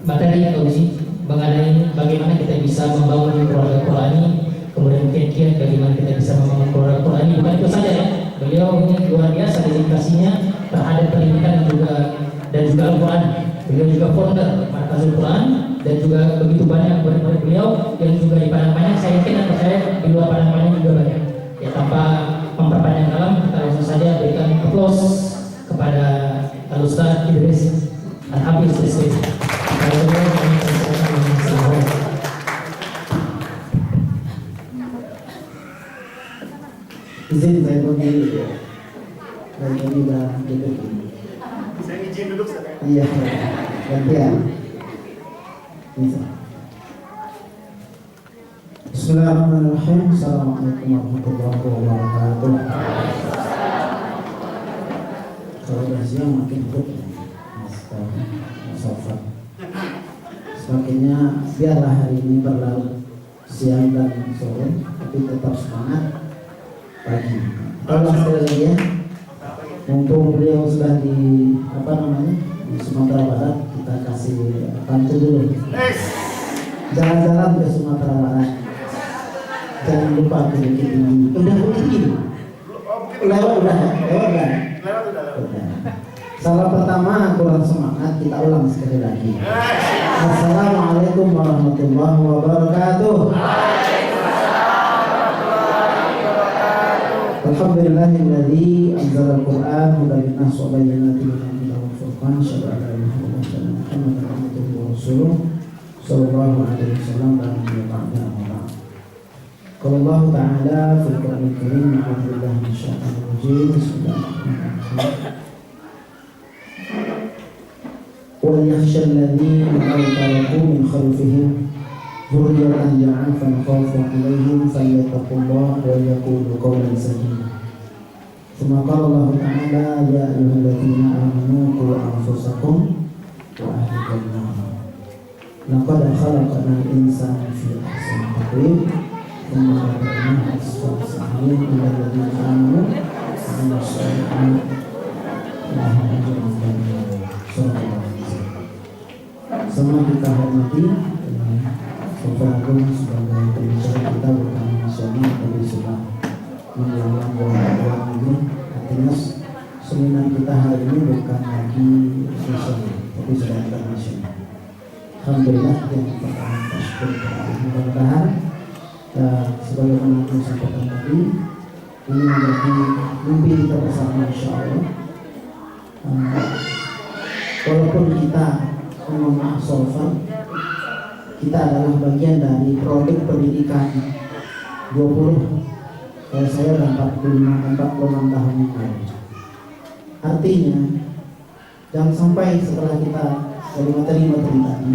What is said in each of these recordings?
materi atau mengenai bagaimana kita bisa membangun keluarga Qurani, kemudian kiat-kiat bagaimana kita bisa membangun keluarga Qurani. Bukan itu saja ya, beliau ini luar biasa dedikasinya terhadap pendidikan dan juga Al-Quran. Beliau juga founder Markazul Quran dan juga begitu banyak murid-murid beliau yang juga di Padang Panjang. Saya yakin dan percaya di luar Padang Panjang juga banyak. Ya, tanpa memperpanjang dalam, kita langsung saja berikan aplaus kepada Al-Ustaz Idris Al-Hafiz Rizki. Izin saya berdiri ya. Dan ini udah duduk. Saya izin duduk saja. Iya, gantian. Bisa. Bismillahirrahmanirrahim. Assalamualaikum warahmatullahi wabarakatuh. Kalau udah siang makin duduk. Sofa. Semakinnya biarlah hari ini berlalu siang dan sore, tapi tetap semangat pagi. Tolong sekali lagi ya. Mumpung beliau sudah di di Sumatera Barat, kita kasih bantu dulu. Jalan-jalan ke Sumatera Barat. Jangan lupa ke Bukit Tinggi. Udah Bukit Tinggi. Lewat udah. Salam pertama kurang semangat, kita ulang sekali lagi. Assalamualaikum warahmatullahi wabarakatuh. Alhamdulillahilladzi anzala al-Qur'an hudan linnas wa bayyinatin minal huda wal furqan. Asyhadu an la ilaha illallah Muhammadan abduhu wa rasuluh sallallahu alaihi wasallam dan ba'da amma. Qala Allah ta'ala fil Qur'anil Karim, a'udzu billahi minasyaitonir rajim. Bismillahirrahmanirrahim. Wa yakhshal ladzina taraku min khalfihim ذرية ضعافا خافوا عليهم فليتقوا الله وليقولوا قولا سديدا. ثم قال الله تعالى يا أيها الذين آمنوا قوا أنفسكم وأهلكم نارا لقد خلقنا الإنسان في أحسن تقويم ثم رددناه أسفل سافلين إلى الذين آمنوا وعملوا الصالحات لهم أجر كبير. Semua kita hormati Bapak Agung sebagai pembicara kita bukan nasional tapi sudah mengelola luar negeri. Artinya seminar kita hari ini bukan lagi nasional tapi sudah internasional. Alhamdulillah yang pertama tersebut mudah-mudahan sebagaimana yang sampaikan tadi ini menjadi mimpi kita bersama insyaallah. Walaupun kita memang solver, kita adalah bagian dari produk pendidikan 20. Kalau saya sudah 46 tahun yang lalu. Artinya jangan sampai setelah kita dari materi-materi tadi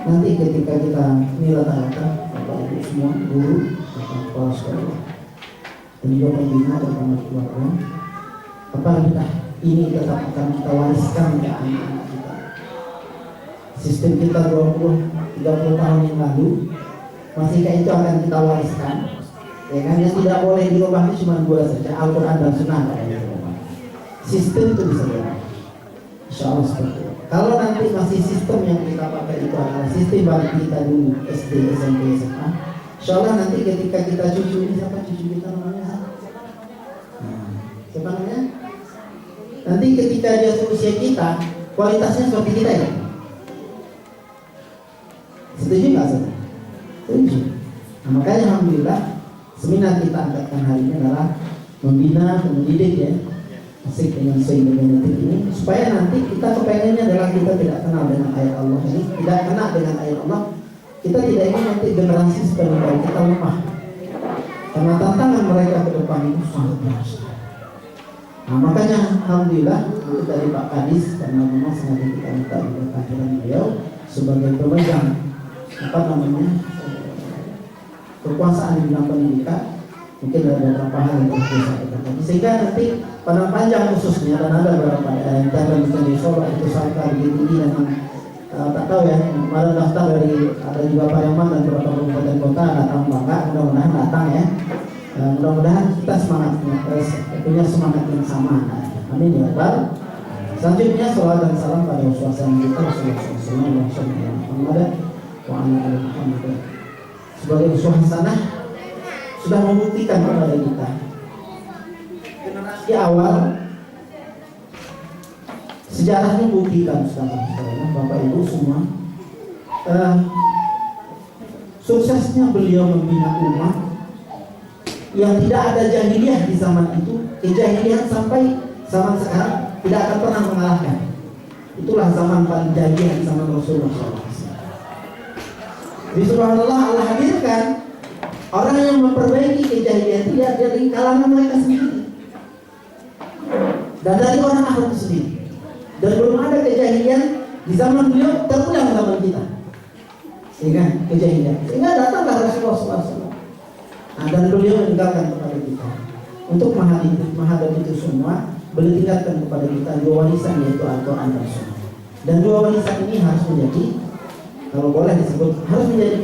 nanti ketika kita ini rata-rata Bapak Ibu semua guru, kepala sekolah dan juga pembina terutama keluarga, apakah ini tetap akan kita wariskan ke anak-anak kita? Sistem kita 20-30 tahun yang lalu, masihkah itu akan kita wariskan? Ya kan, yang tidak boleh dirubah itu cuma dua saja, Al-Quran dan Sunnah. Sistem itu bisa dirubah, insya Allah seperti itu. Kalau nanti masih sistem yang kita pakai itu adalah sistem bagi kita dulu SD, SMP, SMA, insya Allah nanti ketika kita cucu ini, siapa cucu kita namanya? Siapa namanya? Nanti ketika dia seusia kita, kualitasnya seperti kita ya. Setuju nggak sih? Setuju. Nah, makanya alhamdulillah seminar kita angkatkan hari ini adalah membina dan mendidik ya, asik dengan genetik ini, supaya nanti kita kepengennya adalah kita tidak kenal dengan ayat Allah ini, tidak kenal dengan ayat Allah, kita tidak ingin nanti generasi seperti kita lemah, karena tantangan mereka ke depan itu sangat besar. Nah, makanya alhamdulillah itu dari Pak Kadis, karena memang sengaja kita minta juga kehadiran beliau sebagai pemegang kekuasaan di bidang pendidikan. Mungkin ada beberapa hal yang harus disampaikan tadi, sehingga nanti Padang Panjang khususnya, dan ada beberapa yang bikin di Solo itu Sangka tinggi dan tak tahu ya, kemarin daftar dari ada juga Palembang dan beberapa kabupaten kota datang bangga, mudah-mudahan datang ya. Mudah-mudahan kita punya semangat yang sama. Amin ya rabbal Selanjutnya salawat dan salam pada suasana kita Rasulullah SAW sebagai suasana sudah membuktikan kepada kita generasi awal sejarahnya buktikan Bapak Ibu semua suksesnya beliau membina umat yang tidak ada jahiliyah di zaman itu, kejahilian sampai zaman sekarang tidak akan pernah mengalahkan. Itulah zaman paling jahiliyah di zaman Rasulullah SAW. Subhanallah, Allah hadirkan orang yang memperbaiki kejahilian tidak dari kalangan mereka sendiri dan dari orang Arab itu sendiri. Dan belum ada kejahilian di zaman beliau terulang zaman kita. Sehingga kejahilian, sehingga datanglah Rasulullah SAW. Nah, dan beliau meninggalkan kepada kita untuk menghadapi itu semua. Beliau tinggalkan kepada kita dua warisan, yaitu Al-Quran dan Sunnah. Dan dua warisan ini harus menjadi, kalau boleh disebut, harus menjadi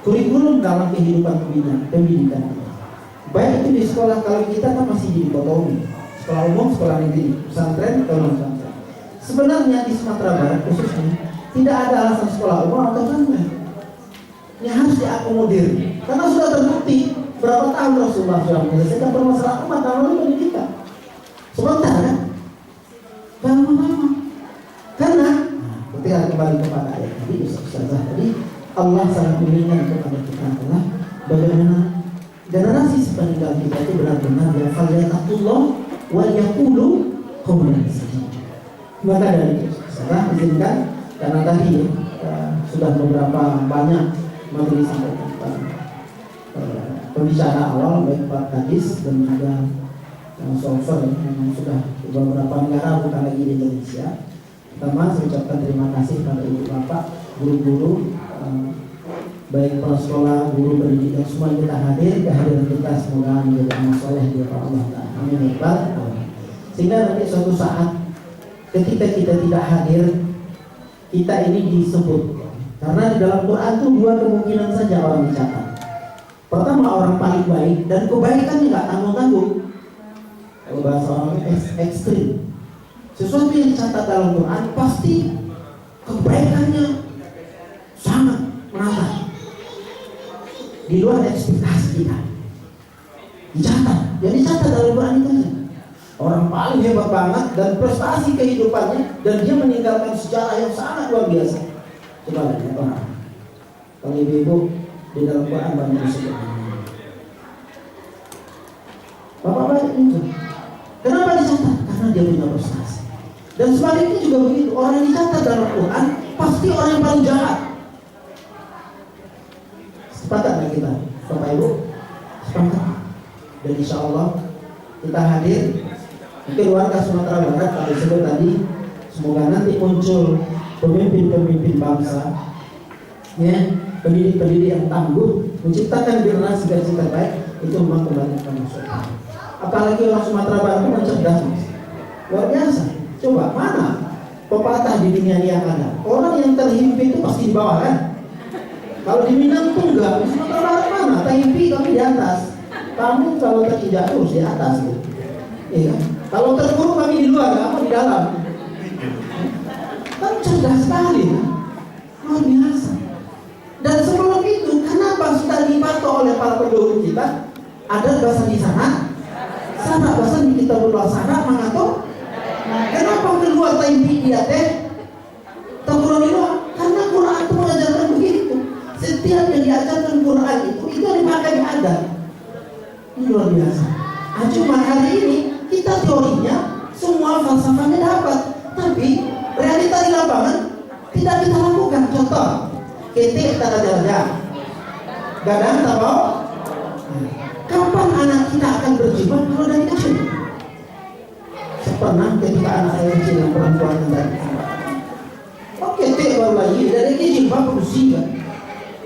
kurikulum dalam kehidupan pendidikan kita. Baik itu di sekolah, kalau kita kan masih di dikotomi, sekolah umum, sekolah negeri, pesantren, kalau pesantren. Sebenarnya di Sumatera Barat khususnya tidak ada alasan sekolah umum atau pesantren. Ini harus diakomodir karena sudah terbukti berapa tahun Rasulullah SAW menyelesaikan permasalahan umat melalui pendidikan. Sebentar kan? Lama-lama. Karena ketika kembali kepada ayat tadi, Ustazah tadi, Allah sangat menginginkan kepada kita adalah bagaimana generasi sepeninggal kita itu benar-benar yafaliyatullah wal yaqulu qawlan sadida. Maka dari itu, Ustazah izinkan karena tadi sudah beberapa banyak materi sampaikan pembicara awal baik Pak Kadis dan juga solver yang sudah di beberapa negara bukan lagi di Indonesia. Pertama saya ucapkan terima kasih pada ibu bapak, guru-guru, baik kepala sekolah, guru pendidikan semua yang kita hadir, kehadiran kita semoga menjadi amal soleh di hadapan Allah Ta'ala. Amin ya Rabbal alamin. Sehingga nanti suatu saat ketika kita tidak hadir, kita ini disebut. Karena di dalam Quran itu dua kemungkinan saja orang dicatat. Pertama orang paling baik dan kebaikannya nggak tanggung-tanggung. Kalau bahasa orang ekstrim. Sesuatu yang dicatat dalam Quran pasti kebaikannya sangat merata di luar ekspektasi kita. Dicatat, jadi catat dalam Quran itu saja. Orang paling hebat banget dan prestasi kehidupannya dan dia meninggalkan sejarah yang sangat luar biasa. Coba lihat orang. Kalau ibu-ibu di dalam Quran banyak disebut. Bapak-bapak itu. Kenapa dicatat? Karena dia punya prestasi. Dan sebaliknya juga begitu. Orang yang dicatat dalam Quran pasti orang yang paling jahat. Sepakat nggak kita, Bapak Ibu? Sepakat. Dan insya Allah kita hadir. Mungkin warga Sumatera Barat kalau disebut tadi, semoga nanti muncul pemimpin-pemimpin bangsa, ya, pendidik-pendidik yang tangguh, menciptakan generasi terbaik, itu memang kembali kepada masyarakat. Apalagi orang Sumatera Barat itu cerdas, luar biasa. Coba mana pepatah di dunia ini yang ada? Orang yang terhimpit itu pasti di bawah kan? Kalau di Minang tuh enggak, di Sumatera Barat mana? Terhimpit kami di atas. Kamu kalau terjatuh terus di atas, gitu. Iya. Kalau terpuruk kami di luar, kamu di dalam. Kan cerdas sekali, kan? Luar biasa. Dan sebelum itu, kenapa sudah dipatok oleh para pendahulu kita? Ada bahasa di sana, bahasa di kita berluasana mengatur. Kenapa keluar taimpi dia teh? Terkurang di luar? Karena Quran itu mengajarkan begitu. Setiap yang diajarkan Quran itu dipakai ada. Ini luar biasa. Nah, cuma hari ini kita teorinya semua falsafahnya dapat, tapi realita di lapangan tidak kita lakukan. Contoh, ketik tak ada gadang tak mau. Kapan anak kita akan berjibak kalau dari kecil? Pernah ketika anak saya kecil yang perempuan tadi, ketik baru lagi dari kecil baru usia.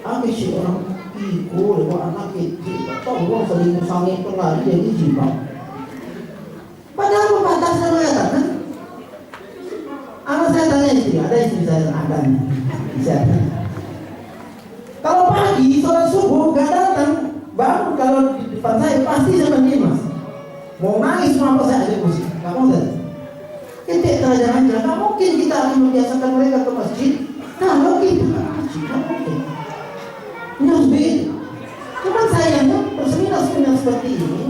Aku si orang ikut lewat anak kecil, tahu orang selingkuh sangat lagi jadi jibak. Padahal pepatah saya mengatakan, anak saya tanya istri, ada istri saya ada nih. Kalau pagi sholat subuh gak datang, bangun kalau di depan saya pasti saya mandi mas. Mau nangis mau apa saya ajak musik, gak mau saya. acara jalan-jalan. Nggak mungkin kita akan membiasakan mereka ke masjid kalau kita nggak ke masjid. Nggak mungkin. Ini harus begitu. Cuman sayangnya seminar-seminar seperti ini,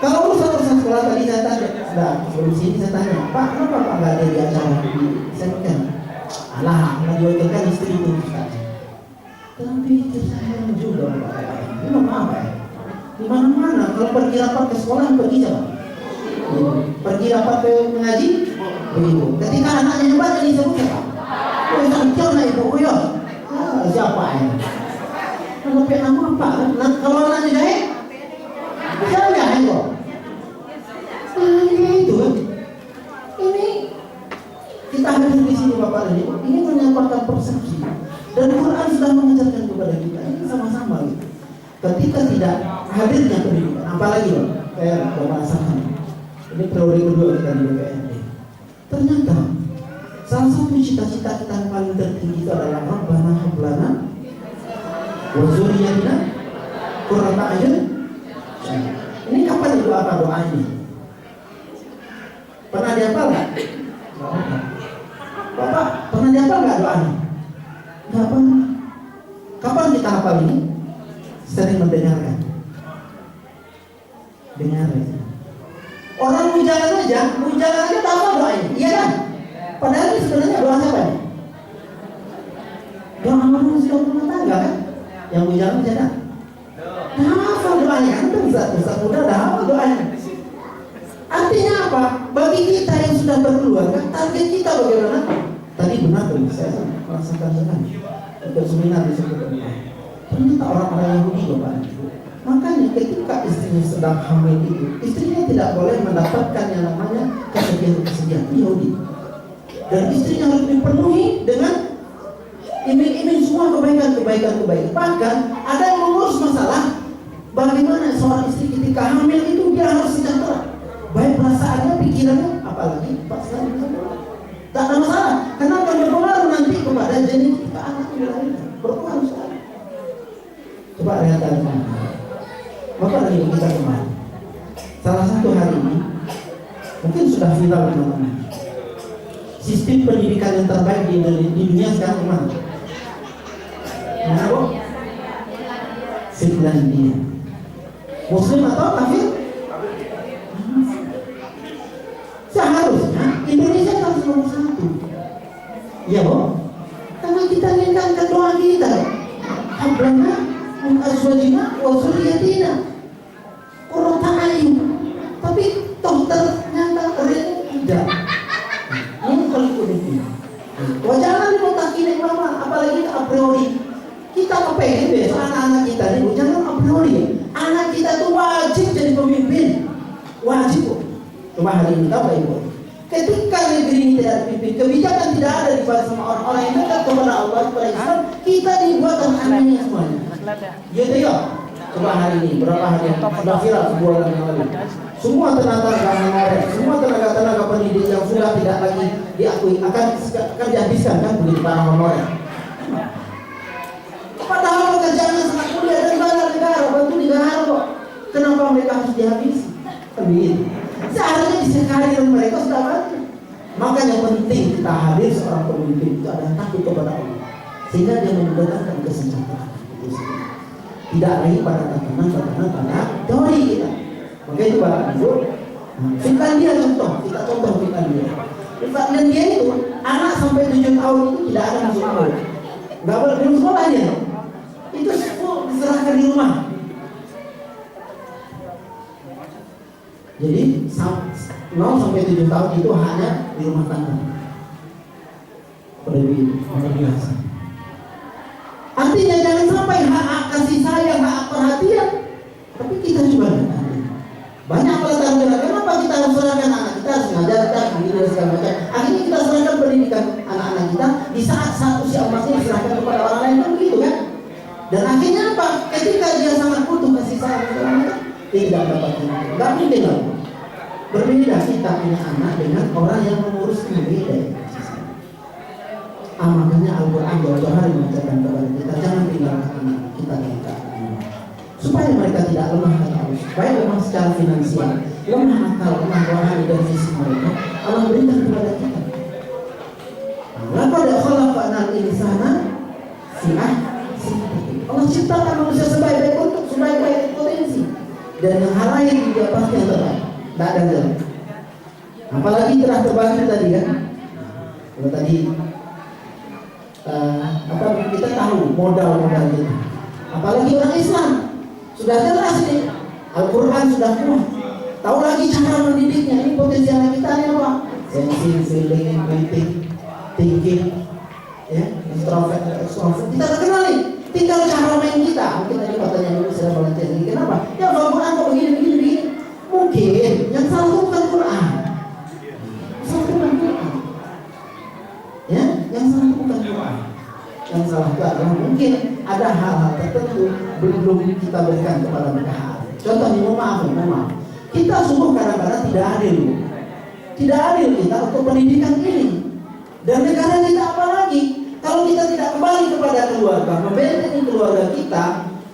kalau urusan sekolah tadi saya tanya, sudah sebelum sini saya tanya, Pak, kenapa Pak nggak ada di acara ini? Saya bilang, alah, nggak diwakilkan istri itu Ustaz. Tapi saya juga Pak. Ini apa ya? Di mana-mana, kalau pergi rapat ke sekolah, pergi siapa? Pergi rapat ke mengaji, begitu. Ketika anaknya hebat, jadi sebut siapa? Oh, itu kecil lah ibu, oh ya. Siapa ya? Kalau nama apa? Kalau anaknya jahit, siapa jahit kok? Itu kan. Ini kita hadir di sini Bapak dan Ibu, ini menyampaikan persepsi. Dan Quran sudah mengajarkan kepada kita ini sama-sama gitu. Ketika tidak hadirnya pendidikan, apalagi loh, kayak merasakan ini teori kedua kita di BPND. Ternyata salah satu cita-cita kita yang paling tertinggi itu adalah Rabbana hab lana wa dzurriyyatina qurrata a'yun. Ini kapan itu apa doanya? Pernah dihafal nggak? Bapak pernah dihafal nggak doanya? Nggak pernah. Kapan kita hafal ini? Sering mendengarkan. Dengar aja. Orang mujalan aja tahu apa doanya, iya kan? Padahal ini sebenarnya doa siapa nih? Doa orang sudah rumah tangga kan? Yang mujalan aja kan? Nah, hafal doanya kan? Ustaz muda dah hafal doanya. Artinya apa? Bagi kita yang sudah berkeluarga, target kita bagaimana? Tadi benar tuh, saya merasakan sekali. Untuk seminar disebut ternyata orang-orang Yahudi Bapak. Makanya ketika istrinya sedang hamil itu, istrinya tidak boleh mendapatkan yang namanya kesedihan Yahudi. Dan istrinya harus dipenuhi dengan iming-iming semua kebaikan. Bahkan ada yang mengurus masalah bagaimana seorang istri ketika hamil itu dia harus sejahtera, baik perasaannya, pikirannya, apalagi pas tak ada masalah. Karena akan berpengaruh nanti kepada jenis kita anak yang dilahirkan, berpengaruh sekali. Coba lihat tadi. Bapak lagi kita kemarin. Salah satu hari ini mungkin sudah viral teman-teman. Sistem pendidikan yang terbaik di dunia sekarang kemana? Mana? Finlandia. Muslim atau kafir? Seharusnya Indonesia harus nomor 1. Iya, Boh? Karena kita inginkan doa kita. Hablana min azwajina wa dzurriyyatina qurrata a'yun. Tapi toh ternyata tidak. Ini kalau itu. Jangan dimutakinin mama, apalagi a priori. Kita kepengen besok anak-anak kita ini jangan a priori. Anak kita tuh wajib jadi pemimpin. Wajib kok. Cuma hari ini tahu Ibu. Ketika negeri ini tidak dipimpin, kebijakan tidak ada di sama orang-orang yang dekat kepada Allah, kepada Islam, kita dibuat aneh-aneh semuanya. Gitu ya. Coba hari ini berapa hari sudah viral sebulan yang lalu. Semua tenaga honorer, semua tenaga pendidik yang sudah tidak lagi diakui akan dihabiskan kan begitu para honorer. Padahal pekerjaannya sangat mulia dan banyak negara bantu negara kok. Kenapa mereka harus dihabisi? Kan begitu. Seharusnya disekali mereka sudah banyak. Makanya penting kita hadir seorang pemimpin itu adalah takut kepada Allah, sehingga dia mendatangkan kesejahteraan. Tidak lagi pada tatanan pada teori kita. Maka itu Bapak Ibu, Finlandia contoh, kita contoh Finlandia. Finlandia itu anak sampai 7 tahun itu tidak ada masuk sekolah. Nggak boleh belum sekolah dia. Itu diserahkan di rumah. Jadi 0 sampai 7 tahun itu hanya di rumah tangga. Lebih biasa. Artinya jangan sampai hak kasih sayang, hak perhatian, tapi kita juga banyak pelatihan. Kenapa kita harus serahkan anak kita, harus mengajarkan begini dan segala macam. Akhirnya kita serahkan pendidikan anak-anak kita di saat usia emasnya diserahkan kepada orang lain, kan begitu kan? Dan akhirnya apa? Ketika dia sangat butuh kasih sayang, dia tidak mendapatkan. Nggak mungkin lah. Berbeda kita punya anak dengan orang yang mengurusnya beda. Makanya Al-Quran jauh-jauh hari mengajarkan kepada kita jangan tinggalkan anak kita dengan keadaan supaya mereka tidak lemah kata Allah, supaya lemah secara finansial, lemah akal, lemah rohani dan fisik mereka. Allah berikan dan yang hal lain juga pasti yang terbaik. Tidak ada yang jelek. Apalagi telah terbagi tadi kan. Kalau tadi kita tahu modal-modal kita. Apalagi orang Islam sudah jelas nih, Al-Quran sudah kuat. Tahu lagi cara mendidiknya. Ini potensial kita nih apa? Sensing, feeling, kritik, thinking, ya, introvert, extrovert. Kita udah kenal nih. Tinggal cara main kita. Mungkin tadi katanya dulu saya volunteer. Kenapa? Ya Al-Quran kok begini. Mungkin yang salah itu bukan Quran. Salah itu bukan Quran. Ya, yang salah itu bukan Quran. Yang salah itu adalah mungkin ada hal-hal tertentu belum kita berikan kepada mereka. Contohnya, mohon maaf. Kita sungguh kadang-kadang tidak adil. Tidak adil kita untuk pendidikan ini. Dan negara kita apalagi kalau kita tidak kembali kepada keluarga, membentengi keluarga kita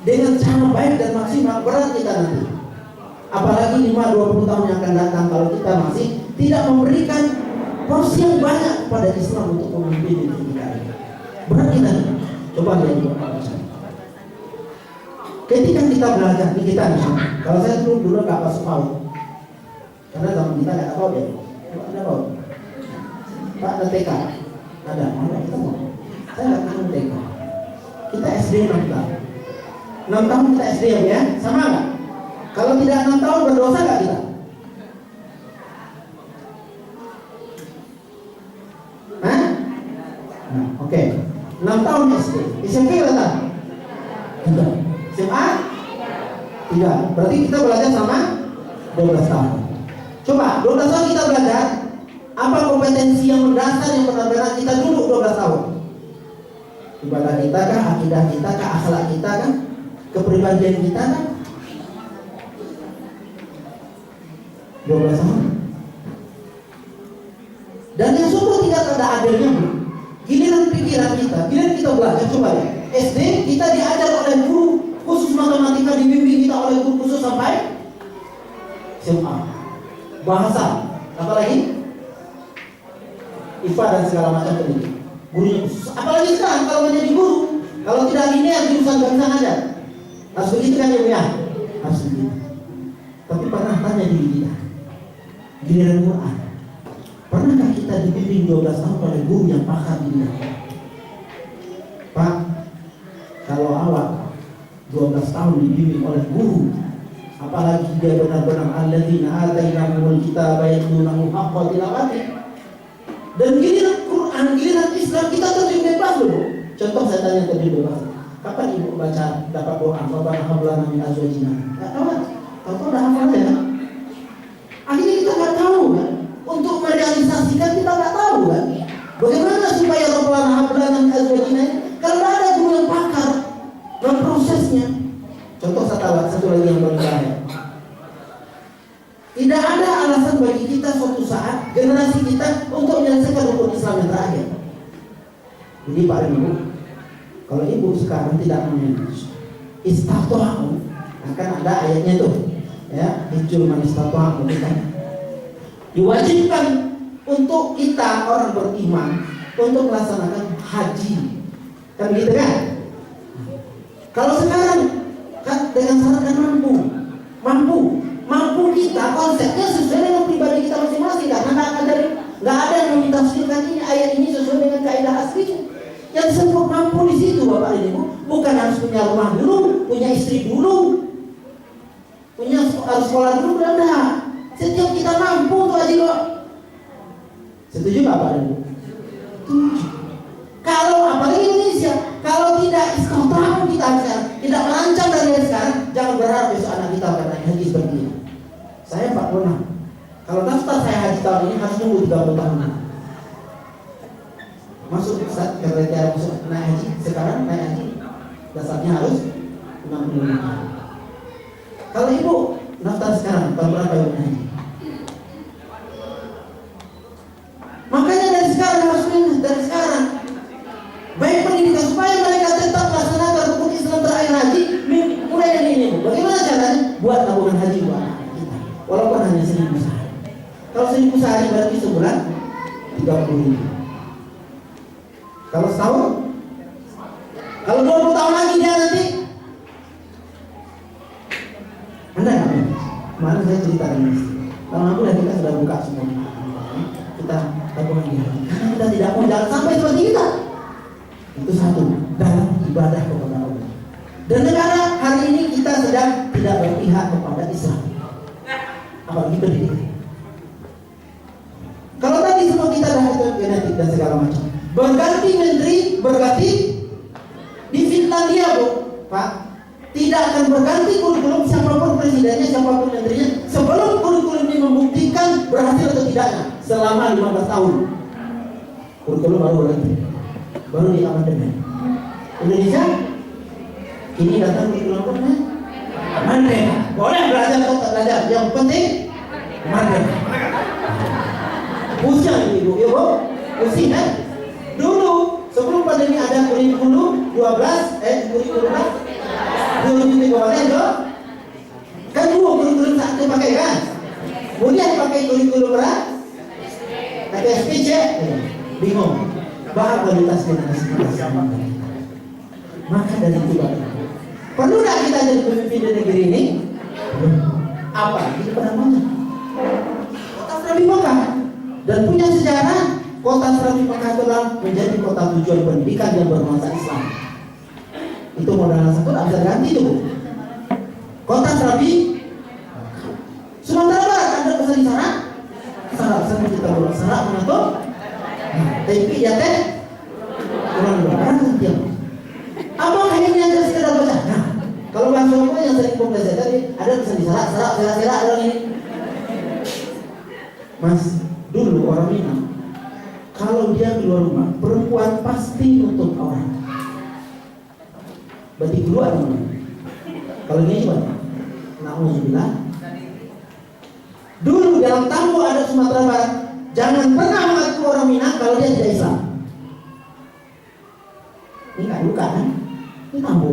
dengan cara baik dan maksimal, berat kita nanti. Apalagi 5-20 tahun yang akan datang kalau kita masih tidak memberikan porsi yang banyak kepada Islam untuk memimpin negara ini. Berat kita nih. Coba lihat ketika kita belajar di kita misalnya, kalau saya dulu nggak masuk PAUD, karena zaman kita nggak ada PAUD ya, ada PAUD, Pak ada TK, ada kita mau, saya nggak ketemu TK, kita SD 6 tahun, 6 tahun kita SD ya, sama nggak? Kalau tidak 6 tahun berdosa nggak kita? Hah? Nah, oke. 6 tahun SD, SMP berapa? Tidak. SMA? Tidak. Berarti kita belajar sama 12 tahun. Coba 12 tahun kita belajar, apa kompetensi yang mendasar yang benar-benar kita dulu 12 tahun? Ibadah kita kah, akidah kita kah, akhlak kita kah, kepribadian kita kah? 12 tahun. Dan yang sungguh tidak ada adilnya. Giliran pikiran kita, giliran kita belajar, coba ya. SD kita diajar oleh guru khusus matematika, dibimbing kita oleh guru khusus sampai SMA. Bahasa, apa lagi? IPA dan segala macam pendidikan. Gurunya khusus. Apalagi sekarang kalau menjadi guru, kalau tidak linear jurusan gak bisa ngajar. Harus begitu kan ya? Harus begitu. Tapi pernah tanya diri kita, giliran Quran, pernahkah kita dibimbing 12 tahun oleh guru yang pakar di bidang? Pak, kalau awak 12 tahun dibimbing oleh guru, apalagi dia benar-benar alladzina atainahumul kitaba yatlunahu haqqa tilawati, dan giliran Quran, giliran Islam kita terjun bebas dulu. Contoh saya tanya terjun bebas, kapan ibu baca dapat doa Rabbana hab lana min azwajina? Enggak tahu kan? Tahu dah hafal ya? Akhirnya kita nggak tahu kan? Untuk merealisasikan kita nggak tahu kan? Bagaimana supaya Rabbana hab lana min azwajina? Kalau ada guru yang pakar dalam prosesnya. Contoh satu lagi yang paling bahaya. Tidak ada alasan bagi kita suatu saat generasi kita untuk menyelesaikan rukun Islam yang terakhir. Jadi Pak Ibu, kalau ibu sekarang tidak menulis istato'ahu, akan ada ayatnya tuh, ya, hijul man istato'ahu, kan? Diwajibkan untuk kita orang beriman untuk melaksanakan haji, kan gitu kan? Kalau sekarang kan dengan syarat kan mampu kita konsepnya sesuai dengan pribadi kita masing-masing, karena nggak ada yang mentafsirkan ini ayat ini sesuai dengan kaidah aslinya. Yang disebut mampu di situ Bapak dan Ibu bukan harus punya rumah dulu, punya istri dulu, harus sekolah dulu, enggak. Setiap kita mampu untuk haji kok. Setuju Bapak dan Ibu? Setuju. Kalau apalagi Indonesia, kalau tidak istiqomah kita sekarang, tidak merancang dari sekarang, jangan berharap besok anak kita akan naik haji seperti ini. Saya 46. Kalau daftar saya haji tahun ini harus tunggu 30 tahun. Masuk Ustaz, kriteria masuk naik haji sekarang, naik haji dasarnya harus 65 tahun. Kalau ibu daftar sekarang, tahun berapa ibu naik haji? Makanya dari sekarang harus ingat, dari sekarang baik pendidikan supaya mereka tetap melaksanakan rukun Islam terakhir haji mulai dari ini. Bagaimana caranya? Buat tabungan haji buat anak kita, walaupun hanya 1.000 sehari. Kalau 1.000 sehari berarti sebulan 30.000. Kalau setahun, kalau 20 tahun lagi dia nanti, Anda nggak Mana saya cerita ini. Alhamdulillah kita sudah buka semua. Kita tabungan dia. Karena kita tidak mau jalan sampai seperti kita. Itu satu dalam ibadah kepada Allah. Dan negara hari ini kita sedang tidak berpihak kepada Islam. Apalagi pendidikan. Kalau tadi semua kita dah genetik dan segala macam. Berganti menteri, berganti di Finlandia, Bu, Pak. Tidak akan berganti kurikulum siapapun presidennya, siapapun menterinya sebelum kurikulum ini membuktikan berhasil atau tidaknya selama 15 tahun. Kurikulum baru berganti, baru di amandemen. Indonesia ini datang kurikulum apa? Merdeka. Boleh belajar atau tak belajar, yang penting merdeka. Pusing ibu, ya Bu, pusing kan? Dulu sebelum pandemi ada kurikulum kurikulum 2003 itu kan dua kurikulum satu pakai kan, kemudian pakai kurikulum berat, pakai SPC, bingung, bahas kualitas generasi. Maka dari itu perlu tak kita jadi pemimpin di negeri ini? Apa? Itu penamanya kota Serabi Mekah dan punya sejarah. Kota Serabi Mekah telah menjadi kota tujuan pendidikan yang bernuansa Islam. Itu modal satu tak bisa ganti itu. Kota Serabi Sumatera Barat ada pesan di sana. Sarak kita buat sarak mana tu? Tapi ya teh kurang berapa dia. Apa ini yang harus kita baca? Nah, kalau bahasa Jawa yang sering pembelajaran tadi ada pesan di sarak ada ini. Mas, dulu orang Minang kalau dia keluar rumah perempuan pasti nutup aurat. Berarti keluar mana? Kalau ini gimana? Nauzubillah. Dulu dalam tamu ada Sumatera Barat, jangan pernah mengaku orang Minang kalau dia tidak Islam. Ini nggak luka kan? Ini tamu.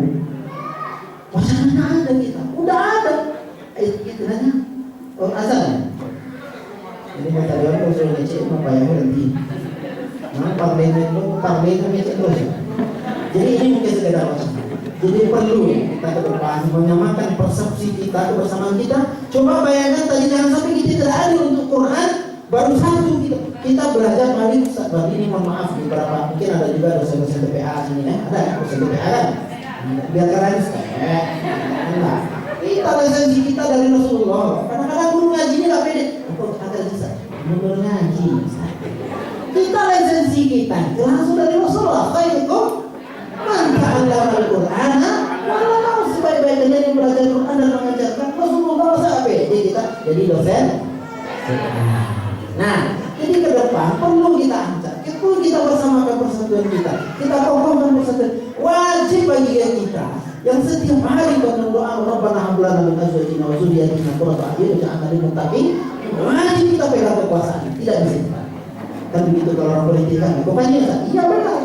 Wacana ada kita, udah ada. Itu nanya. Oh asal. Ini kata dia kalau suruh ngecek apa yang berhenti. Nah, parley itu ngecek terus. Jadi ini mungkin sekedar wacana. Jadi perlu kita ke depan menyamakan persepsi kita kebersamaan kita. Coba bayangkan tadi jangan sampai kita tidak adil untuk Quran. Baru satu kita belajar hari ini mohon maaf beberapa mungkin ada juga dosen-dosen TPA sini ya. Ada ya dosen TPA kan? Biar kalian enggak. Kita lisensi kita dari Rasulullah. Kadang-kadang guru ngaji ini nggak pede. Apa ada bisa? Guru ngaji. Kita lisensi kita langsung dari Rasulullah. Kayak itu. Maka anda Al-Quran, kalau mau sebaik-baiknya yang belajar Quran dan mengajarkan Rasulullah sampai kita jadi dosen. Nah, jadi ke depan perlu kita angkat, perlu kita bersamakan persatuan kita kokohkan persatuan. Wajib bagi kita yang setiap hari berdoa Rabbana hab lana min azwajina wa dzurriyyatina qurrata a'yun waj'alna lil muttaqin. Wajib kita pegang kekuasaan, tidak bisa. Kan begitu kalau orang politik kan, pokoknya iya benar.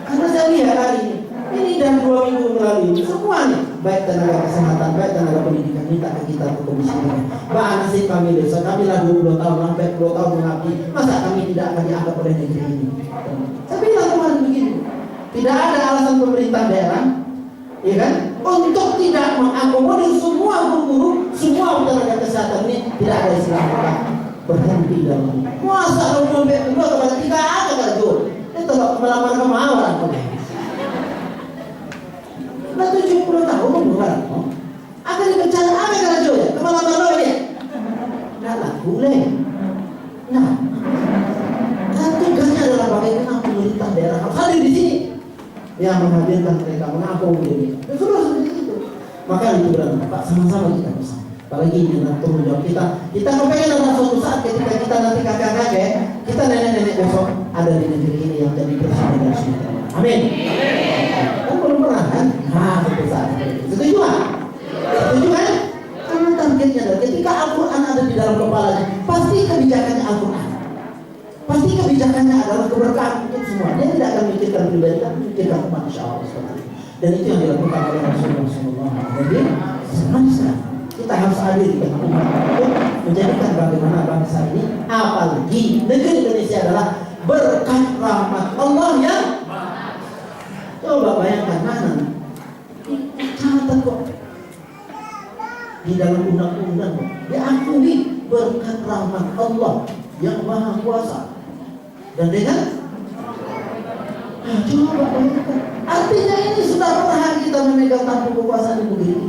Karena saya lihat hari ini dan 2 minggu melalui semuanya, baik tenaga kesehatan, baik tenaga pendidikan minta ke kita untuk komisi ini. Mbak nasib kami dosa, kami lah 20 tahun, sampai 10 tahun mengabdi, masa kami tidak akan dianggap oleh negeri ini? Saya bilang kemarin begini, tidak ada alasan pemerintah daerah, ya kan, untuk tidak mengakomodir semua guru-guru, semua tenaga kesehatan ini tidak ada istilah berhenti dalam. Masa kalau sampai 2 kepada 3 ada kerja? Itu melamar kemauan nah 70 tahun bukan akan dipercaya apa yang kerja ya melamar lo ya nggak lah boleh nah kan tugasnya adalah bagaimana pemerintah daerah harus hadir di sini yang menghadirkan mereka mengakomodir sudah seperti itu maka itu berarti Pak sama-sama kita bersama apalagi dengan tanggung jawab kita kepengen ada suatu saat ketika kita nanti kakek-kakek kita nenek-nenek besok ada di negeri ini yang jadi presiden dan Sumatera. Amin. Kan belum pernah kan? Nah, besar. Setuju kan? Setuju kan? Karena targetnya adalah ketika Al-Quran ada di dalam kepalanya, pasti kebijakannya Al-Quran. Pasti kebijakannya adalah keberkahan untuk semua. Dia tidak akan memikirkan pribadi, tapi memikirkan manusia Allah seperti itu. Dan itu yang dilakukan oleh Rasulullah SAW. Jadi, semasa kita harus hadir di tengah umat untuk menjadikan bagaimana bangsa ini, apalagi negeri Indonesia adalah berkat rahmat Allah yang coba bayangkan mana catat kok di dalam undang-undang, diakui berkat rahmat Allah yang Maha Kuasa. Dan dengan coba bayangkan, artinya ini sudah pernah kita memegang tampuk kekuasaan di negeri ini,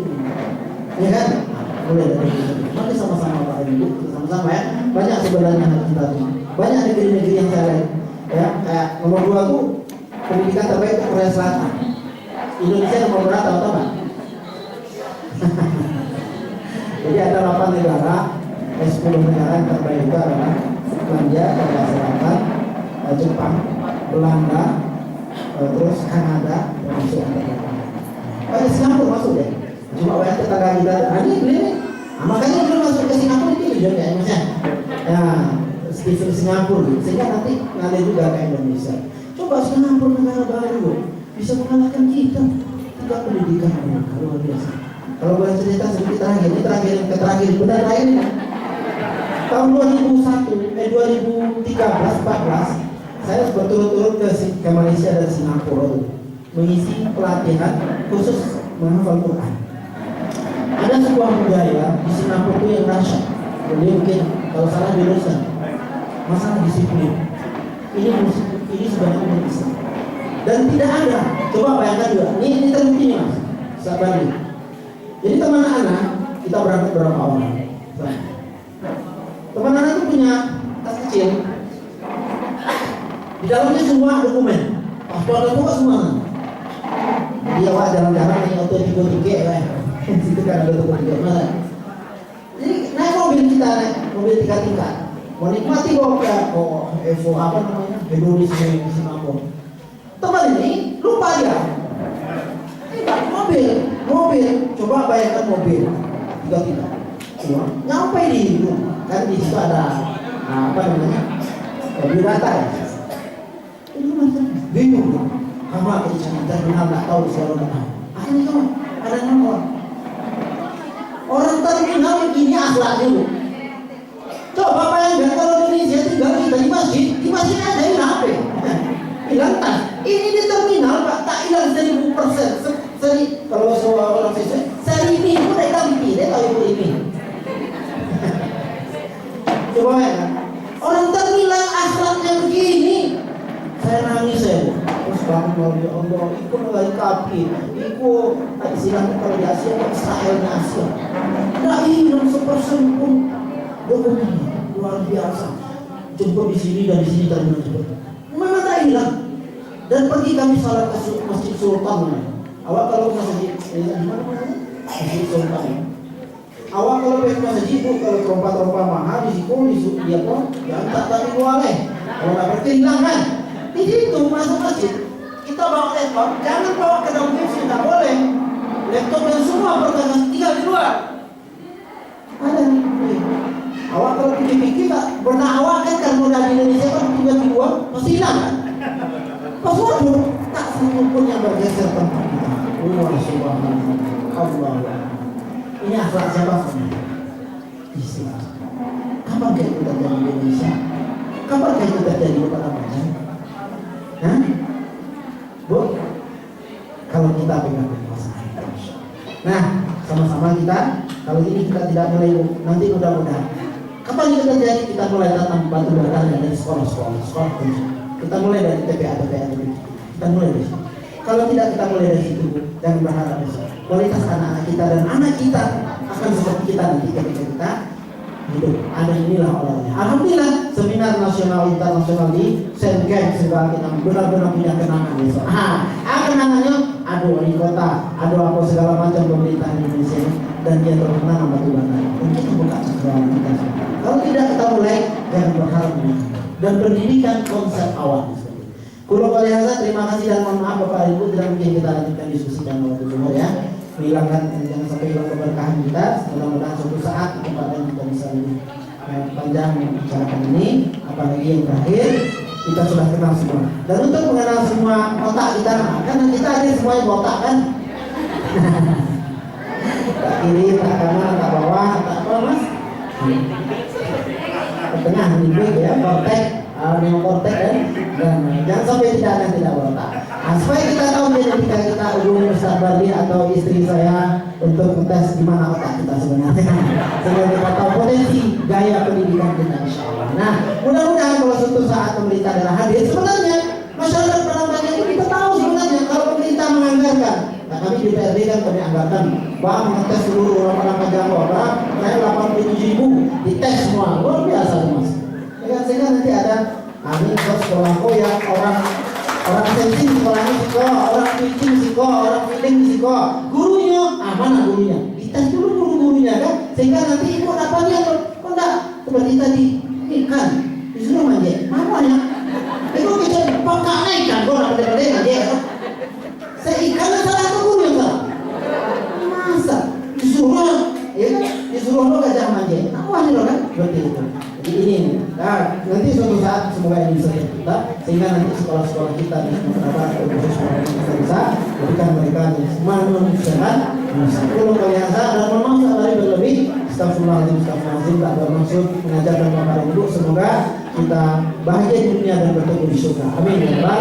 ya kan? Mulai dari itu, mari sama-sama Pak Ibu, sama-sama ya. Banyak sebenarnya kita tuh, banyak negeri-negeri yang saya lihat, ya kayak nomor 2 tuh pendidikan terbaik itu Korea Selatan. Indonesia nomor berapa tahu? Jadi ada 8 negara, 10 negara yang terbaik itu adalah Finlandia, Korea Selatan, Jepang, Belanda, terus Kanada, termasuk Singapura masuk deh. Cuma banyak tetangga kita, ini. Makanya belum masuk ke Singapura itu juga ya Mas ya. Ya, Stephen Singapura, sehingga nanti ngalir juga ke Indonesia. Coba Singapura negara baru bisa mengalahkan kita. Kita pendidikan mereka luar biasa. Kalau boleh cerita sedikit terakhir, ini terakhir benar lain. Tahun 2013-14 saya berturut-turut ke Malaysia dan Singapura mengisi pelatihan khusus menghafal Quran. Ada sebuah budaya di Singapura itu yang dahsyat. Jadi mungkin kalau salah diluruskan masalah disiplin. Ini sebenarnya Islam. Dan tidak ada. Coba bayangkan juga. Ini terbukti nih Mas. Sabar nih. Jadi teman anak kita berangkat berapa orang? Teman anak itu punya tas kecil. Di dalamnya semua dokumen. Paspor dan buka semua. Jadi awak jalan-jalan naik auto 3 ya. Situ kan ada dokumen mana? Jadi naik mobil kita, mobil 3 tingkat. Mau nikmati Evo apa namanya? Indonesia di Singapura. Teman ini lupa ya. Mobil. Coba bayangkan mobil 3 tingkat. Nyampe di itu kan di situ ada apa namanya? Biodata ya. Itu macam bingung. Kamu ke sana terminal nggak tahu siapa orang. Akhirnya kamu ada nomor. Orang terminal begini akhlaknya bu. Coba bayangkan kalau di Indonesia tinggal kita di masjid ada hilang HP, hilang tas. Ini di terminal Pak tak hilang 1000%. Kalau orang siswa, ini pun mereka pilih tahu ibu ini. Coba ya, orang terbilang akhlaknya begini, saya nangis ya. Terus bangun ya Allah, ikut mulai kapi, ikut istilahnya kalau di Asia, Israelnya Asia. Tidak hilang 1% pun dokumennya luar biasa. Jemput di sini dan di sini terminal jemput. Memang tak hilang. Dan pergi kami salat ke Masjid Sultan. Awak kalau masjid di mana namanya? Masjid Sultan. Awak kalau pergi masjid itu kalau trompa mahal di situ dia pun yang tak tadi boleh. Kalau nak pergi hilang kan? Di situ masuk masjid. Kita bawa laptop, jangan bawa ke dalam PC, tak boleh. Laptop yang semua perkakas tinggal di luar. Ada nih. Awak kalau pikir-pikir tak pernah awak kan modal di Indonesia kan tiba-tiba masih hilang kan? Pas waduh, tak satu pun yang bergeser tempat kita. Allah subhanallah. Allah. Ini akhlak siapa sebenarnya? Islam. Kapan kayak itu terjadi di Indonesia? Kapan kayak itu terjadi di kota Padang? Hah? Bu? Kalau kita pegang kekuasaan. Nah, sama-sama kita. Kalau ini kita tidak mulai, nanti mudah-mudahan. Kapan itu terjadi? Kita mulai datang batu bata dari sekolah-sekolah. Kita mulai dari TPA dulu. Kita mulai dari situ. Kalau tidak kita mulai dari situ, jangan berharap besar. Kualitas anak-anak kita dan anak kita akan seperti kita nanti ketika kita hidup. Ada inilah olehnya. Alhamdulillah seminar nasional internasional di Sengkeng segala kita benar-benar punya kenangan besok. Kenangannya aduh wali kota, aduh apa segala macam pemerintah Indonesia dan dia terkenal batu bata. Dan kita buka cakrawala kita. Kalau tidak kita mulai, jangan berharap dan pendidikan konsep awal. Kulo kalian terima kasih dan mohon maaf Bapak Ibu tidak mungkin kita lanjutkan diskusi dan waktu dulu ya. Menghilangkan jangan sampai hilang keberkahan kita. Mudah-mudahan suatu saat kita bisa lebih panjang membicarakan ini. Apalagi yang terakhir kita sudah kenal semua. Dan untuk mengenal semua otak kita, karena kita ada semuanya otak kan. Tak kiri, tak kanan, tak bawah, tak apa mas. Tengah nih ya, kortek, nemo kortek dan jangan sampai tidak ada yang tidak berotak. supaya kita tahu nih ketika kita hubungi Ustaz Bardi atau istri saya untuk tes di mana otak kita sebenarnya, sehingga kita tahu potensi gaya pendidikan kita insya Allah. Nah, mudah-mudahan kalau suatu saat pemerintah daerah hadir, sebenarnya masyarakat pada banyak ini kita tahu sebenarnya kalau pemerintah menganggarkan. Nah, kami di DPRD kan kami anggarkan bahwa mengetes seluruh orang-orang Jawa, saya 87.000 dites semua, luar biasa mas. Ya, sehingga nanti ada kami sekolahku yang orang sensing sekolahnya siko, orang teaching siko, orang feeding siko, gurunya mana gurunya? Dites dulu guru-gurunya kan, sehingga nanti ibu dapatnya kok enggak seperti tadi ikan disuruh manja, namanya itu kita pakai ikan, kok nggak ada manja? Saya ikan salah atau guru yang salah? Masa disuruh, ya kan? Disuruh lo gajah manja, namanya lo kan? Seperti itu. Jadi ini, nah nanti suatu saat semoga ini bisa kita, sehingga nanti sekolah-sekolah kita di beberapa khusus kita bisa berikan mereka manusiakan, kalau kalian dan memang sekali berlebih, astagfirullahaladzim, tak bermaksud mengajarkan bapak ibu, semoga kita bahagia di dunia dan bertemu di surga. Amin ya Rabbal